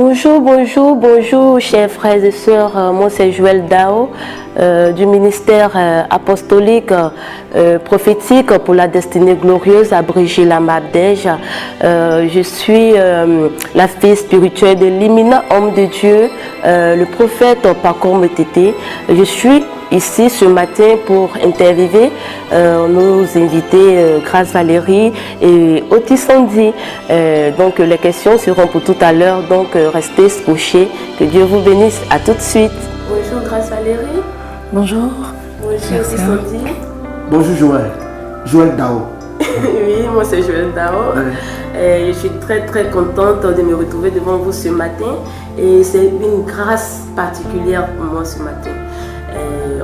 Bonjour, bonjour, bonjour, chers frères et sœurs. Moi, c'est Joël Dao du ministère apostolique prophétique pour la destinée glorieuse à Brigitte-la-Mardège. Je suis la fille spirituelle de l'imminent homme de Dieu, le prophète Paco Metete. Je suis ici ce matin pour interviewer nos invités Grâce Valérie et Otis Sandy. Donc les questions seront pour tout à l'heure, donc restez scotchés. Que Dieu vous bénisse. À tout de suite. Bonjour Grâce Valérie. Bonjour. Bonjour Otis Sandy. Bonjour Joël. Joël Dao. Oui, moi c'est Joël Dao. Je suis très contente de me retrouver devant vous ce matin et c'est une grâce particulière pour moi ce matin.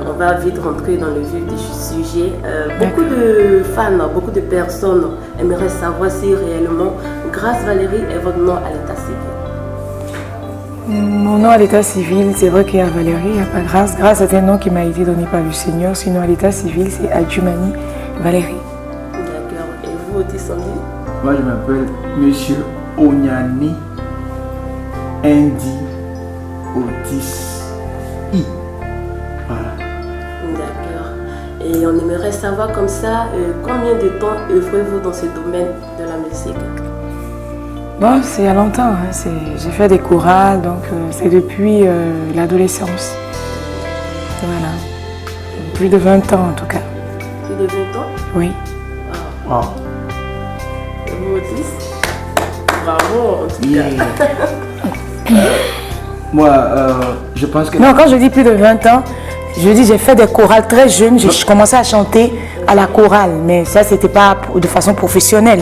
On va vite rentrer dans le vif du sujet. Beaucoup de fans, beaucoup de personnes aimeraient savoir si réellement Grâce Valérie est votre nom à l'état civil. Mon nom à l'état civil, c'est vrai qu'il y a Valérie, il n'y a pas Grâce. Grâce est un nom qui m'a été donné par le Seigneur, sinon à l'état civil, c'est Adjumani Valérie. D'accord. Et vous, Otis Sandy? Moi, je m'appelle Monsieur Onyani Indi Otis I. Voilà. D'accord. Et on aimerait savoir comme ça, combien de temps œuvrez-vous dans ce domaine de la musique? Bon, c'est il y a longtemps, hein. J'ai fait des chorales, donc c'est depuis l'adolescence. Voilà. Plus de 20 ans en tout cas. Plus de 20 ans? Oui. Wow. Et vous, Otis? Bravo en tout cas. Moi, je pense que... Non, quand je dis plus de 20 ans, je dis j'ai fait des chorales très jeunes, j'ai commencé à chanter à la chorale, mais ça c'était pas de façon professionnelle.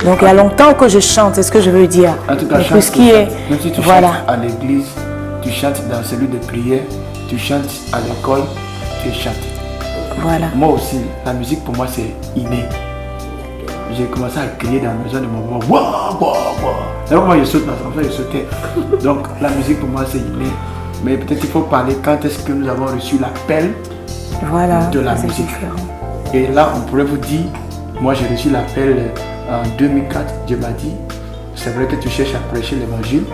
Donc il y a longtemps que je chante, c'est ce que je veux dire. En tout cas, mais chante, ce qui est, même si tu voilà. chantes à l'église, tu chantes dans celui de prière, tu chantes à l'école, tu chantes. Voilà. Moi aussi, la musique pour moi c'est inné. J'ai commencé à crier dans la maison de mon maman. Waouh, waouh, waouh. D'abord, moi je saute, ma enfant je sautais. Donc la musique pour moi c'est inné. Mais peut-être il faut parler quand est-ce que nous avons reçu l'appel de la musique. Différent. Et là, on pourrait vous dire, moi j'ai reçu l'appel en 2004. Dieu m'a dit, c'est vrai que tu cherches à prêcher l'évangile.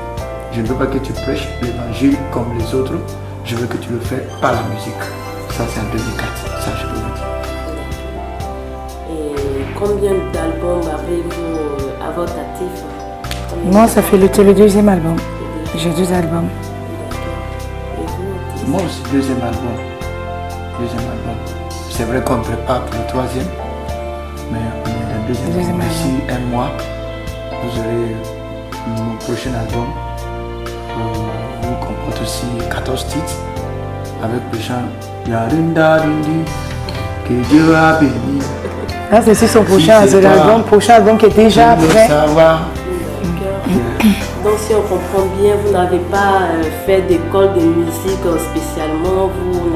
Je ne veux pas que tu prêches l'évangile comme les autres. Je veux que tu le fais par la musique. Ça c'est en 2004, ça je peux vous dire. Et combien d'albums avez-vous à votre actif? Moi, ça fait le deuxième album. J'ai 2 albums. Moi aussi, deuxième album. C'est vrai qu'on prépare pour le 3e, mais on est dans le deuxième album. D'ici un mois, vous aurez mon prochain album. Il comporte aussi 14 titres avec le chant Yarinda Rindi, que Dieu a béni. Là, c'est son prochain album qui est déjà prêt. Donc si on comprend bien, vous n'avez pas fait d'école de musique spécialement, vous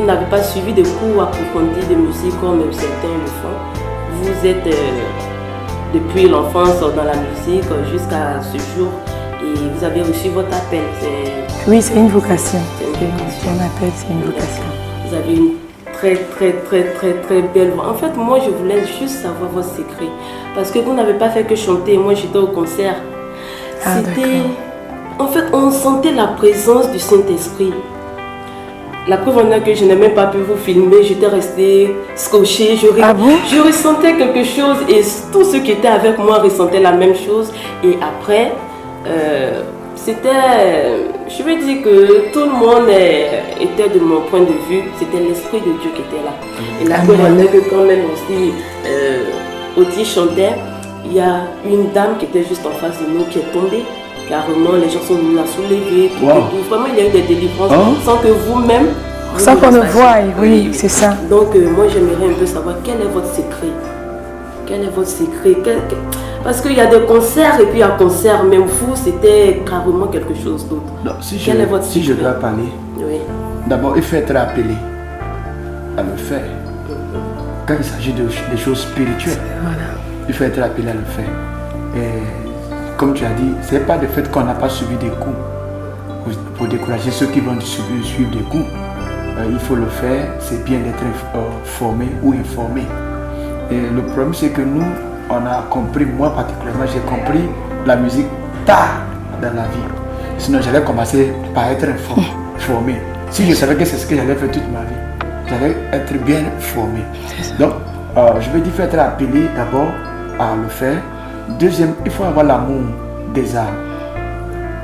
n'avez pas suivi de cours approfondis de musique comme certains le font. Vous êtes depuis l'enfance dans la musique jusqu'à ce jour et vous avez reçu votre appel. Oui, c'est une vocation. C'est une vocation. Un appel, c'est une vocation. Vous avez une très belle voix. En fait, moi, je voulais juste savoir votre secret. Parce que vous n'avez pas fait que chanter. Moi, j'étais au concert. En fait, on sentait la présence du Saint-Esprit. La preuve en est que je n'ai même pas pu vous filmer. J'étais restée scotchée. Je ressentais quelque chose et tous ceux qui étaient avec moi ressentaient la même chose. Et après, je veux dire que tout le monde était de mon point de vue, c'était l'Esprit de Dieu qui était là. Et la preuve en est que quand même aussi, Otis chantait, il y a une dame qui était juste en face de nous qui est tombée. Carrément, les gens sont venus la soulever. Vraiment, il y a eu des délivrances sans que vous-même... Sans qu'on ne voie, oui, c'est ça. Donc, moi, j'aimerais un peu savoir quel est votre secret. Quel est votre secret? Parce qu'il y a des concerts et puis il y a concert, même vous, c'était carrément quelque chose d'autre. Quel est votre secret? Si je dois parler, d'abord, il faut être appelé à le faire. Quand il s'agit des choses spirituelles, il faut être appelé à le faire. Et comme tu as dit, ce n'est pas le fait qu'on n'a pas suivi des cours pour décourager ceux qui vont suivre des cours. Il faut le faire, c'est bien d'être formé ou informé. Et le problème, c'est que nous, on a compris, moi particulièrement, j'ai compris la musique tard dans la vie. Sinon, j'allais commencer par être formé. Si je savais que c'est ce que j'allais faire toute ma vie, j'allais être bien formé. Donc, je veux dire, il faut être appelé d'abord à le faire. Deuxième, il faut avoir l'amour des âmes.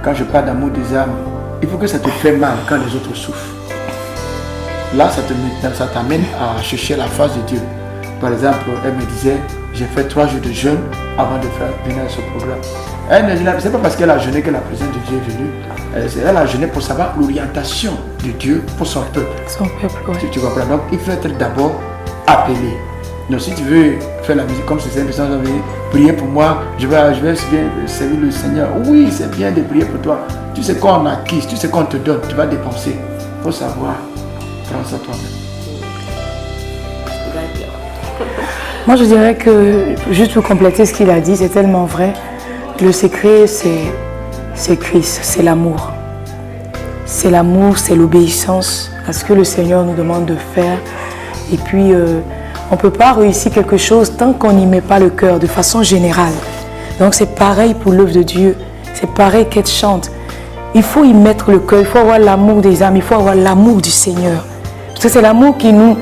Quand je parle d'amour des âmes, il faut que ça te fait mal quand les autres souffrent. Là, ça t'amène à chercher la face de Dieu. Par exemple, elle me disait, j'ai fait 3 jours de jeûne avant de faire venir ce programme. Elle ne dit, c'est pas parce qu'elle a jeûné que la présence de Dieu est venue. Elle a jeûné pour savoir l'orientation de Dieu pour son peuple. Son peuple, oui. Tu comprends? Donc, il faut être d'abord appelé. Donc, si tu veux faire la musique comme ces personnes, prier pour moi, je vais bien servir le Seigneur. Oui, c'est bien de prier pour toi. Tu sais qu'on acquise, tu sais qu'on te donne, tu vas dépenser. Il faut savoir prendre ça toi-même. Moi, je dirais que, juste pour compléter ce qu'il a dit, c'est tellement vrai. Le secret, c'est Christ, c'est l'amour. C'est l'amour, c'est l'obéissance à ce que le Seigneur nous demande de faire. Et puis, on ne peut pas réussir quelque chose tant qu'on n'y met pas le cœur, de façon générale. Donc, c'est pareil pour l'œuvre de Dieu. C'est pareil qu'elle chante. Il faut y mettre le cœur, il faut avoir l'amour des âmes, il faut avoir l'amour du Seigneur. Parce que c'est l'amour qui nous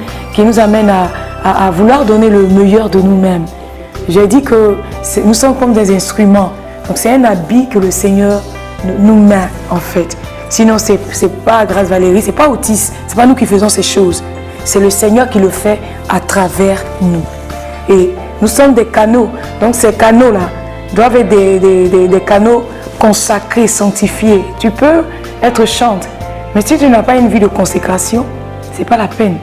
amène à vouloir donner le meilleur de nous-mêmes. J'ai dit que nous sommes comme des instruments. Donc c'est un habit que le Seigneur nous met en fait. Sinon c'est pas Grâce Valérie, c'est pas Otis, c'est pas nous qui faisons ces choses. C'est le Seigneur qui le fait à travers nous. Et nous sommes des canaux. Donc ces canaux-là doivent être des canaux consacrés, sanctifiés. Tu peux être chante, mais si tu n'as pas une vie de consécration, c'est pas la peine.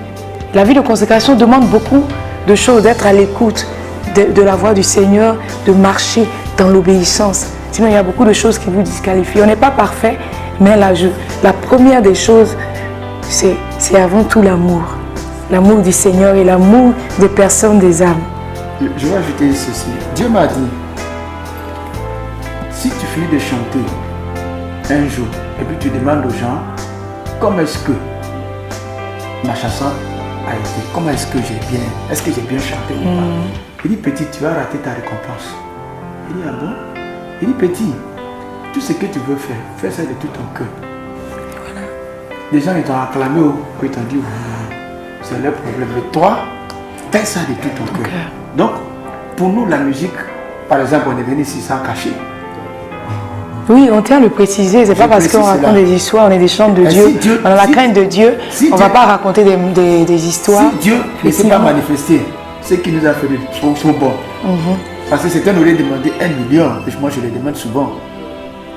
La vie de consécration demande beaucoup de choses, d'être à l'écoute de la voix du Seigneur, de marcher dans l'obéissance. Sinon, il y a beaucoup de choses qui vous disqualifient. On n'est pas parfait, mais la première des choses, c'est avant tout l'amour. L'amour du Seigneur et l'amour des personnes, des âmes. Je vais ajouter ceci. Dieu m'a dit, si tu finis de chanter un jour et puis tu demandes aux gens, comment est-ce que ma chanson a été, comment est-ce que j'ai bien chanté ou pas? Il dit, petit, tu vas rater ta récompense. Il dit, ah bon? Il dit, petit, tout ce que tu veux faire, fais ça de tout ton cœur. Voilà. Les gens, ils t'ont acclamé, ils t'ont dit, c'est leur problème. Mais toi, fais ça de tout ton cœur. Donc, pour nous, la musique, par exemple, on est venu ici sans cacher. Oui, on tient à le préciser. C'est pas parce qu'on raconte des histoires, on est des chants de Dieu, on a la crainte de Dieu, on ne va pas raconter des histoires. Si Dieu ne s'est pas manifesté, ce qui nous a fait sont bons. Parce que certains nous auraient demandé 1 million, et moi je les demande souvent,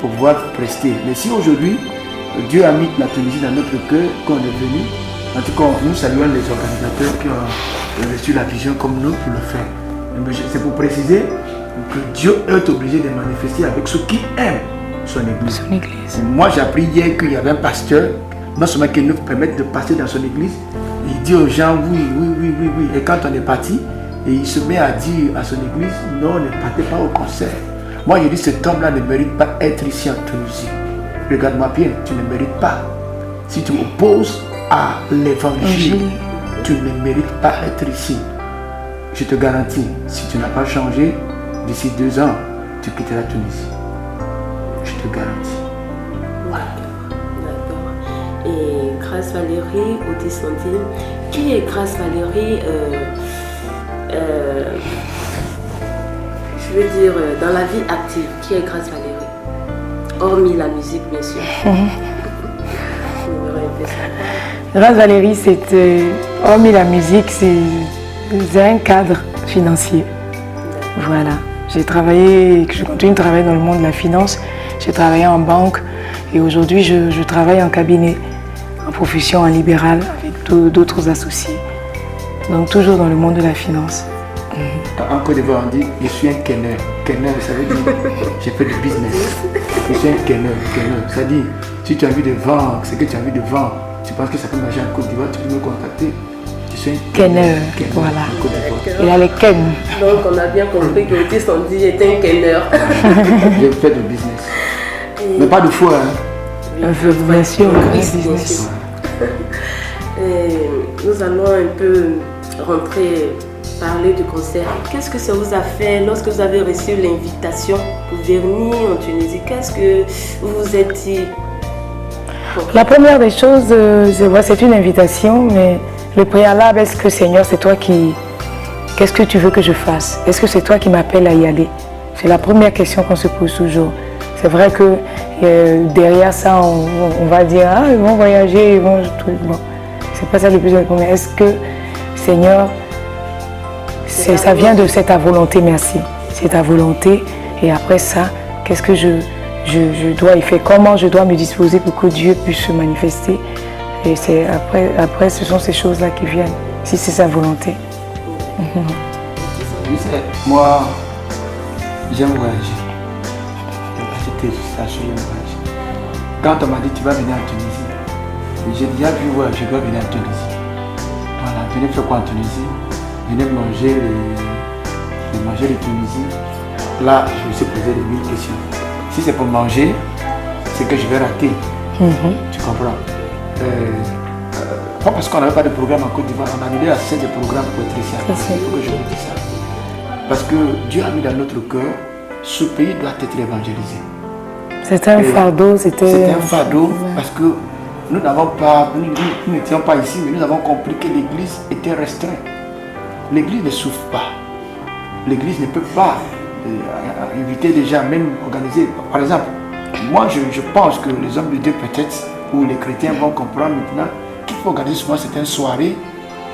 pour pouvoir prester. Mais si aujourd'hui, Dieu a mis la Tunisie dans notre cœur, qu'on est venu, en tout cas, nous saluons les organisateurs qui ont reçu la vision comme nous pour le faire. C'est pour préciser que Dieu est obligé de manifester avec ceux qui aiment son église. Moi, j'ai appris hier qu'il y avait un pasteur, non seulement qui nous permet de passer dans son église, il dit aux gens oui. Et quand on est parti, et il se met à dire à son église, non, ne partez pas au concert. Moi, je dis, cet homme-là ne mérite pas être ici en Tunisie. Regarde-moi bien, tu ne mérites pas. Si tu opposes à l'évangile, tu ne mérites pas être ici. Je te garantis, si tu n'as pas changé, d'ici 2 ans, tu quitteras la Tunisie. Je te garantis. Voilà. D'accord. Et Grâce Valérie, Otis Sandine, qui est Grâce Valérie je veux dire, dans la vie active, qui est Grâce Valérie? Hormis la musique, bien sûr. Grâce Valérie, hormis la musique, c'est un cadre financier. Voilà. J'ai travaillé, je continue de travailler dans le monde de la finance. J'ai travaillé en banque et aujourd'hui, je travaille en cabinet, en profession, en libéral, avec d'autres associés. Donc toujours dans le monde de la finance. En Côte d'Ivoire, on dit je suis un kenner. Kenner, ça veut dire j'ai fait du business. Je suis un kenner. Ça dit, si tu as envie de vendre ce que tu as envie de vendre, tu penses que ça peut marcher en Côte d'Ivoire, tu peux me contacter. Je suis un kenner. Voilà. Il a les ken. Donc on a bien compris que Otis Sandine est un kenner. J'ai fait du business. Mais pas de foi. Bien sûr, business. Nous allons un peu rentrer parler du concert. Qu'est-ce que ça vous a fait lorsque vous avez reçu l'invitation pour venir en Tunisie? Qu'est-ce que vous vous êtes dit? La première des choses, c'est une invitation, mais le préalable, est-ce que Seigneur, c'est toi qui... Qu'est-ce que tu veux que je fasse? Est-ce que c'est toi qui m'appelles à y aller? C'est la première question qu'on se pose toujours. C'est vrai que derrière ça, on va dire, ah, ils vont voyager, ils vont... Bon, c'est pas ça le plus important. Est-ce que, Seigneur, ça vient de c'est ta volonté, merci. C'est ta volonté. Et après ça, qu'est-ce que je dois y faire? Comment je dois me disposer pour que Dieu puisse se manifester? Et c'est après, ce sont ces choses-là qui viennent, si c'est sa volonté. Moi, j'aime voyager. J'étais j'aime voyager. Quand on m'a dit tu vas venir en Tunisie, j'ai déjà vu, ouais, je dois venir en Tunisie. Voilà, venez faire quoi en Tunisie? Venez manger les Tunisiens. Là, je me suis posé des 1000 questions. Si c'est pour manger, c'est que je vais rater. Tu comprends? Pas parce qu'on n'avait pas de programme en Côte d'Ivoire, on a annulé assez de programmes pour être ici. Il faut que je vous dise ça. Parce que Dieu a mis dans notre cœur, ce pays doit être évangélisé. C'était un fardeau, C'était un fardeau parce que nous n'étions pas ici, mais nous avons compris que l'église était restreinte. L'église ne souffre pas. L'église ne peut pas inviter des gens, même organiser. Par exemple, moi je pense que les hommes de Dieu peut-être, ou les chrétiens vont comprendre maintenant qu'il faut organiser souvent certaines soirées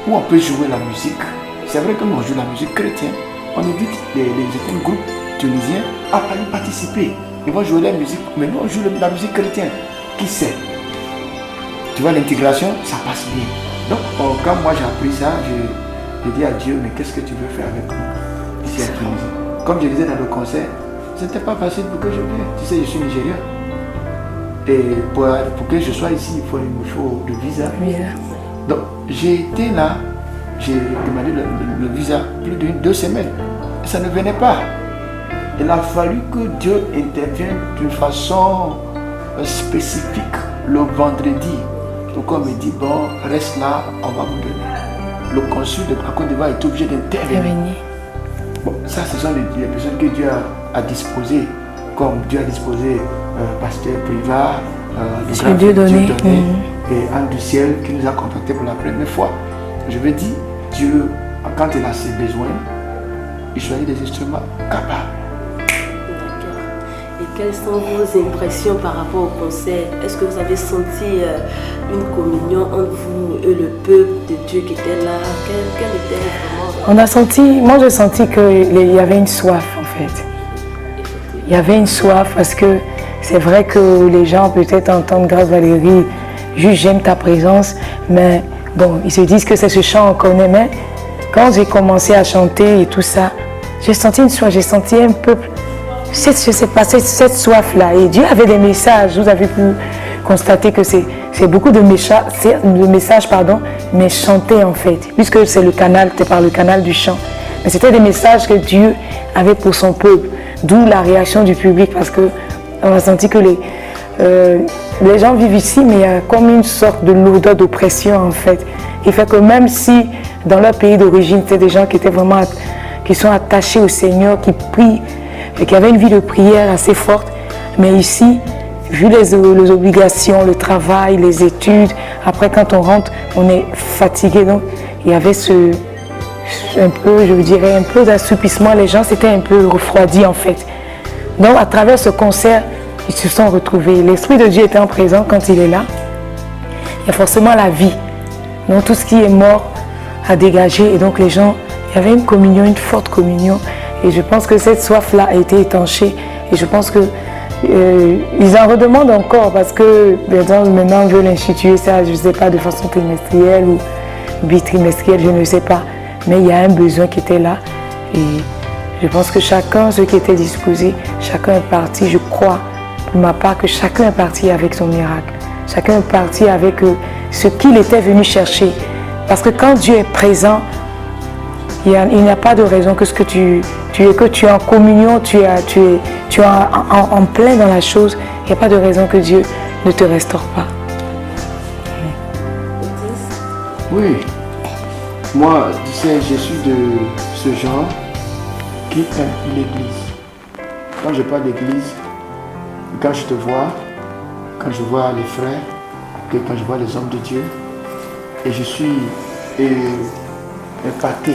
où on peut jouer la musique. C'est vrai que nous on joue la musique chrétienne. On invite les groupes tunisiens à y participer. Ils vont jouer la musique, mais nous on joue la musique chrétienne. Qui sait? Tu vois, l'intégration, ça passe bien. Donc, quand moi j'ai appris ça, j'ai dit à Dieu, mais qu'est-ce que tu veux faire avec moi ici à Tunisie? Comme je disais dans le concert, c'était pas facile pour que je vienne. Tu sais, je suis nigérien. Et pour que je sois ici, il me faut le visa. Donc, j'ai été là, j'ai demandé le visa plus d'2 semaines. Et ça ne venait pas. Il a fallu que Dieu intervienne d'une façon spécifique le vendredi. Donc on me dit, bon, reste là, on va vous donner. Le consul de la Côte d'Ivoire est obligé d'intervenir. Bon, ça, ce sont les personnes que Dieu a disposées, comme Dieu a disposé pasteur Privat, Dieu donné, et Anne du Ciel qui nous a contactés pour la première fois. Je veux dire, Dieu, quand il a ses besoins, il choisit des instruments capables. Et quelles sont vos impressions par rapport au concert? Est-ce que vous avez senti une communion entre vous et le peuple de Dieu qui était là? Quel était vraiment... Moi j'ai senti qu'il y avait une soif en fait. Il y avait une soif parce que c'est vrai que les gens peut-être entendent Grâce Valérie, juste j'aime ta présence, mais bon, ils se disent que c'est ce chant qu'on connaît, mais quand j'ai commencé à chanter et tout ça, j'ai senti une soif, j'ai senti un peuple. Je sais pas, cette soif-là. Et Dieu avait des messages. Vous avez pu constater que c'est beaucoup de messages, mais chantés en fait. Puisque c'est par le canal du chant. Mais c'était des messages que Dieu avait pour son peuple. D'où la réaction du public. Parce qu'on a senti que les gens vivent ici, mais il y a comme une sorte de lourdeur d'oppression en fait. Il fait que même si dans leur pays d'origine, c'était des gens qui sont attachés au Seigneur, qui prient, et qui avait une vie de prière assez forte, mais ici, vu les obligations, le travail, les études, après quand on rentre, on est fatigué, donc il y avait un peu d'assoupissement, les gens s'étaient un peu refroidis en fait. Donc à travers ce concert, ils se sont retrouvés, l'Esprit de Dieu étant présent quand il est là, il y a forcément la vie, donc tout ce qui est mort a dégagé, et donc les gens, il y avait une communion, une forte communion. Et je pense que cette soif-là a été étanchée. Et je pense qu'ils en redemandent encore parce que maintenant on veut l'instituer ça, je ne sais pas, de façon trimestrielle ou bitrimestrielle, je ne sais pas. Mais il y a un besoin qui était là. Et je pense que chacun, ceux qui étaient disposés, chacun est parti. Je crois pour ma part que chacun est parti avec son miracle. Chacun est parti avec ce qu'il était venu chercher. Parce que quand Dieu est présent, il n'y a pas de raison que tu es en communion, tu es en plein dans la chose. Il n'y a pas de raison que Dieu ne te restaure pas. Oui. Moi, tu sais, je suis de ce genre qui aime l'église. Quand je parle d'église, quand je te vois, quand je vois les frères, quand je vois les hommes de Dieu, et je suis épaté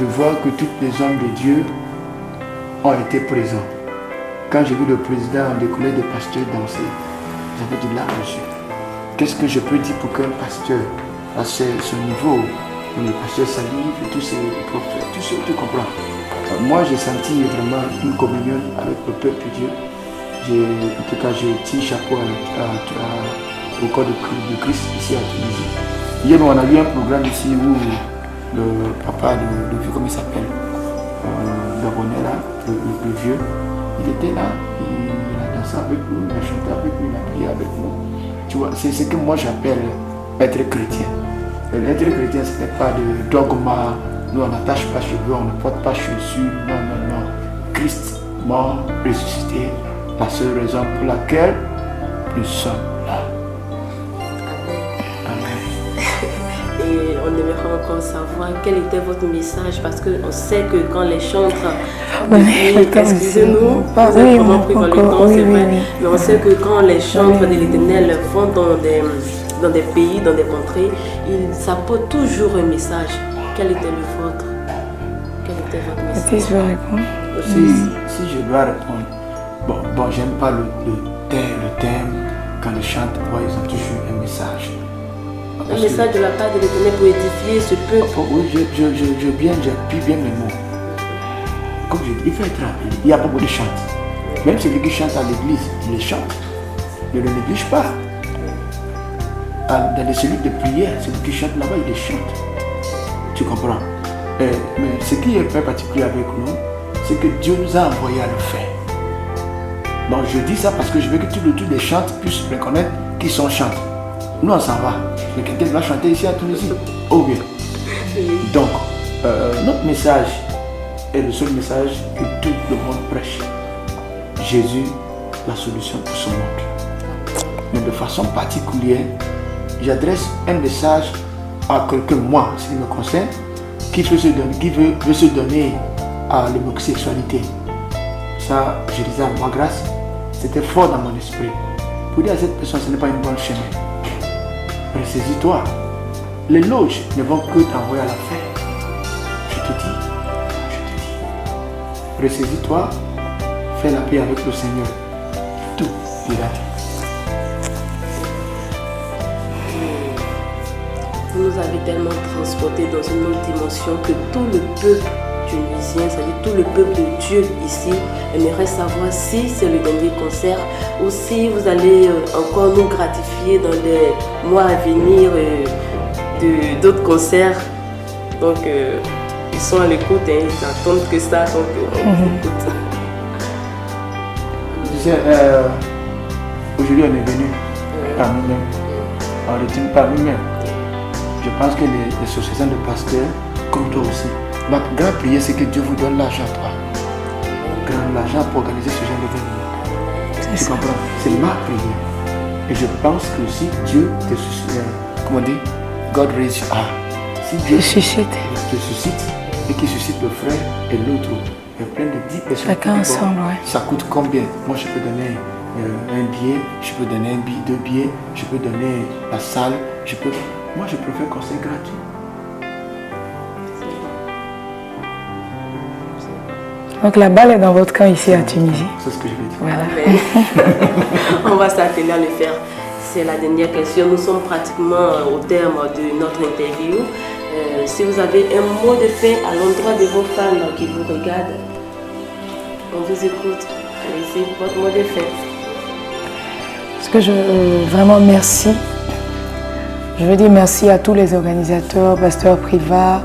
de voir que tous les hommes de Dieu ont été présents. Quand j'ai vu le président des collèges des pasteurs danser, j'avais dit là, monsieur, qu'est-ce que je peux dire pour qu'un pasteur à ce niveau, le pasteur Salif et tous ces prophètes, tu comprends. Moi, j'ai senti vraiment une communion avec le peuple de Dieu. En tout cas, je tire chapeau au corps de Christ ici à Tunisie. Hier, on a eu un programme ici où le papa, le vieux, comment il s'appelle, Gabonais là, le vieux, il était là, il a dansé avec nous, il a chanté avec nous, il a prié avec nous. Tu vois, c'est ce que moi j'appelle être chrétien. Être chrétien, ce n'est pas de dogma, nous on n'attache pas cheveux, on ne porte pas chaussures, non, non, non. Christ mort, ressuscité, la seule raison pour laquelle nous sommes là. Et on aimerait encore savoir quel était votre message, parce qu'on sait que quand les chantres, excusez-nous, vous avez vraiment pris le temps, c'est vrai, mais on sait que quand les chantres de l'Éternel vont dans des pays, dans des contrées, ils apportent toujours un message. Quel était le vôtre? Quel était votre message? Si je veux répondre. Si je dois répondre, bon, j'aime pas le thème, quand les chanteurs, ils ont toujours un message. Un message de la part de l'Éternel pour édifier ce peuple. Oui, j'appuie bien mes mots. Comme je dis, il faut être rappelé. Il y a beaucoup de chants. Même celui qui chante à l'église, il les chante. Ne le néglige pas. Dans les cellules de prière, celui qui chante là-bas, il les chante. Tu comprends? Mais ce qui est très particulier avec nous, c'est que Dieu nous a envoyé à le faire. Donc je dis ça parce que je veux que tous les chantes puissent reconnaître qu'ils sont chantés. Nous on s'en va. Mais quelqu'un va chanter ici à Tunisie. Oh bien. Donc, notre message est le seul message que tout le monde prêche. Jésus, la solution pour ce monde. Mais de façon particulière, j'adresse un message à quelqu'un, moi, ce qui me concerne, qui veut se donner à l'homosexualité. Ça, je disais à ma grâce, c'était fort dans mon esprit. Pour dire à cette personne, ce n'est pas une bonne chemin. Ressaisis-toi. Les loges ne vont que t'envoyer à la fin. Je te dis. Ressaisis-toi. Fais la paix avec le Seigneur. Tout ira. Vous nous avez tellement transportés dans une autre dimension que tout le peuple tunisien, c'est-à-dire tout le peuple de Dieu ici, aimerait savoir si c'est le dernier concert ou si vous allez encore nous gratifier dans les mois à venir d'autres concerts. Donc, ils sont à l'écoute, ils attendent que ça, donc on écoute. Tu sais, aujourd'hui on est venu par nous-mêmes. On ne retient pas nous-mêmes. Je pense que les associations de pasteurs, comme toi aussi, ma grande prière, c'est que Dieu vous donne l'argent, toi. L'argent pour organiser ce genre d'événement. Tu comprends? C'est ma prière. Et je pense que si Dieu te suscite, comment on dit? God raise you up. Si Dieu te suscite et qu'il suscite le frère et l'autre, il y a plein de 10 personnes. Chacun ensemble, ouais. Ça coûte combien? Moi, je peux donner un billet, je peux donner deux billets, je peux donner la salle, moi, je préfère qu'on soit gratuit. Donc la balle est dans votre camp ici à Tunisie. C'est ce que je veux dire. Voilà. On va s'atteler à le faire. C'est la dernière question. Nous sommes pratiquement au terme de notre interview. Si vous avez un mot de fin à l'endroit de vos fans qui vous regardent, on vous écoute. Allez-y, votre mot de fin. Parce que vraiment merci. Je veux dire merci à tous les organisateurs, Pasteur Priva,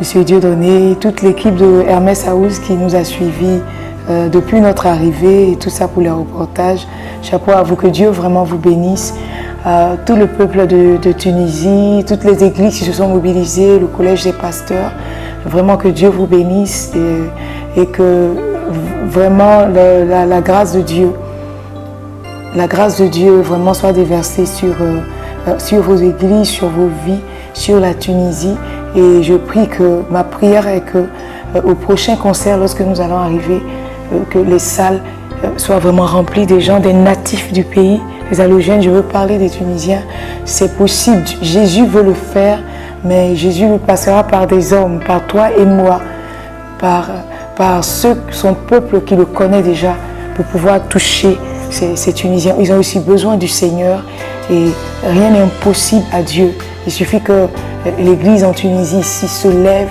Monsieur Dieudonné, toute l'équipe de Hermès House qui nous a suivis depuis notre arrivée et tout ça pour les reportages. Chapeau à vous, que Dieu vraiment vous bénisse. Tout le peuple de Tunisie, toutes les églises qui se sont mobilisées, le collège des pasteurs, vraiment que Dieu vous bénisse et que vraiment la grâce de Dieu vraiment soit déversée sur vos églises, sur vos vies, sur la Tunisie. Et je prie que ma prière est que au prochain concert, lorsque nous allons arriver, que les salles soient vraiment remplies des gens, des natifs du pays, des allogènes. Je veux parler des Tunisiens. C'est possible. Jésus veut le faire, mais Jésus le passera par des hommes, par toi et moi, par son peuple qui le connaît déjà, pour pouvoir toucher ces Tunisiens. Ils ont aussi besoin du Seigneur et rien n'est impossible à Dieu. Il suffit que l'Église en Tunisie ici se lève.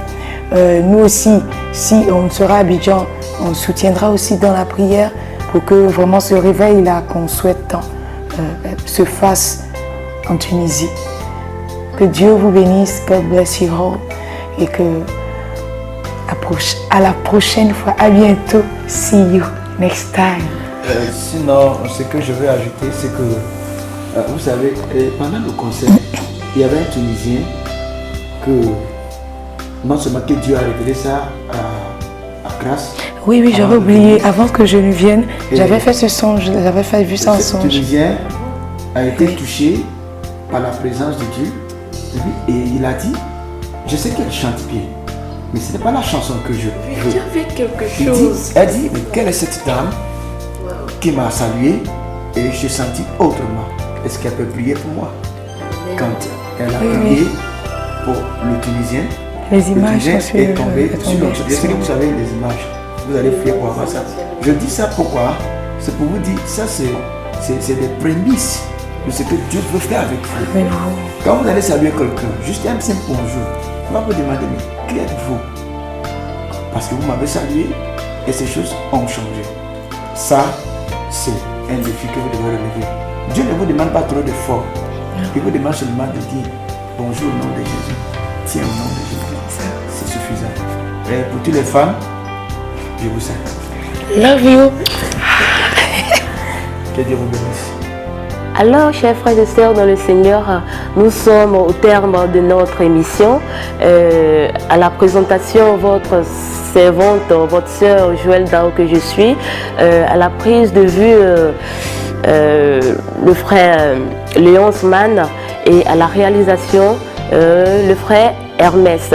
Nous aussi, si on sera à Abidjan, on soutiendra aussi dans la prière pour que vraiment ce réveil-là qu'on souhaite tant se fasse en Tunisie. Que Dieu vous bénisse, God bless you all, et que à la prochaine fois, à bientôt, see you next time. Sinon, ce que je veux ajouter, c'est que, vous savez, pendant le concert, il y avait un Tunisien que, non seulement que Dieu a révélé ça à Grasse. Oui, j'avais oublié, avant que je ne vienne, j'avais fait ce songe, j'avais vu ça en songe. Ce Tunisien a été touché par la présence de Dieu, et il a dit, je sais qu'elle chante bien, mais ce n'est pas la chanson que je veux. J'avais quelque chose. Elle dit, mais quelle est cette dame qui m'a salué et je senti autrement. Est-ce qu'elle peut prier pour moi? Quand elle a prié pour le Tunisien, les images est tombé sur l'autre. Est-ce que vous savez les images? Vous allez prier pour avoir ça. Je dis ça pourquoi? C'est pour vous dire, ça c'est des prémices de ce que Dieu veut faire avec vous. Quand vous allez saluer quelqu'un, juste un simple bonjour, on va vous demander, mais qui êtes-vous? Parce que vous m'avez salué et ces choses ont changé. Ça, c'est un défi que vous devez relever. Dieu ne vous demande pas trop d'efforts. Il vous demande seulement de dire bonjour au nom de Jésus. Tiens au nom de Jésus. C'est suffisant. Et pour toutes les femmes, je vous salue. Love you. Que Dieu vous bénisse. Alors, chers frères et sœurs dans le Seigneur, nous sommes au terme de notre émission. À la présentation, votre servante, votre sœur Joël Dao que je suis, à la prise de vue, le frère Léonce Mann, et à la réalisation, le frère Hermès.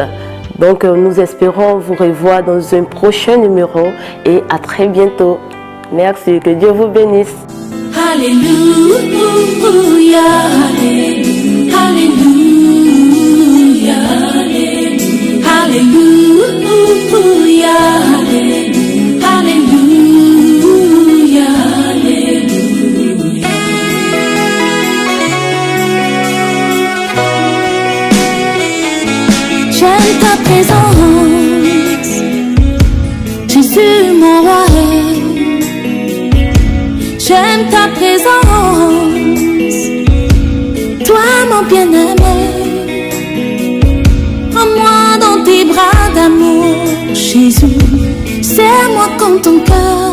Donc, nous espérons vous revoir dans un prochain numéro et à très bientôt. Merci, que Dieu vous bénisse. Alléluia, Alléluia, Alléluia, Alléluia, Alléluia, Alléluia. J'aime ta présence, Jésus mon roi. J'aime ta présence, toi mon bien-aimé. Prends-moi dans tes bras d'amour, Jésus. Serre-moi comme ton cœur.